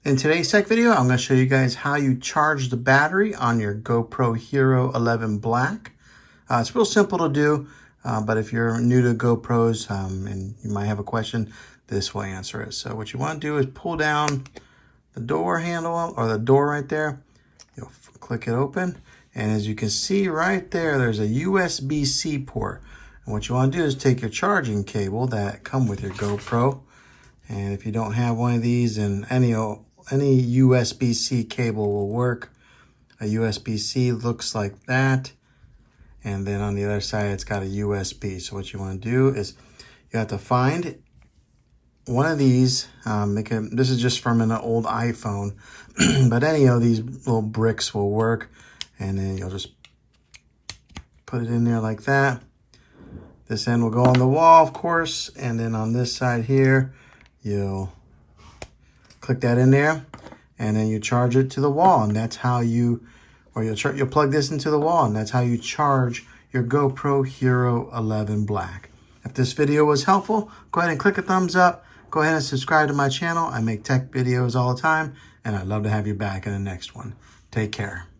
In today's tech video, I'm going to show you guys how you charge the battery on your GoPro Hero 11 Black. It's real simple to do, but if you're new to GoPros and you might have a question, this will answer it. So what you want to do is pull down the door handle or the door right there. You'll click it open, and as you can see right there, there's a USB-C port. And what you want to do is take your charging cable that come with your GoPro, and if you don't have one of these, then any USB-C cable will work. A USB-C looks like that, and then on the other side it's got a USB. So what you want to do is you have to find one of these. This is just from an old iPhone, but any of these little bricks will work, and then you'll just put it in there like that. This end will go on the wall, of course, and then on this side here, you'll click that in there, and then you charge it to the wall, and that's how you'll plug this into the wall, and that's how you charge your GoPro Hero 11 Black. If this video was helpful, go ahead and click a thumbs up. Go ahead and subscribe to my channel. I make tech videos all the time, and I'd love to have you back in the next one. Take care.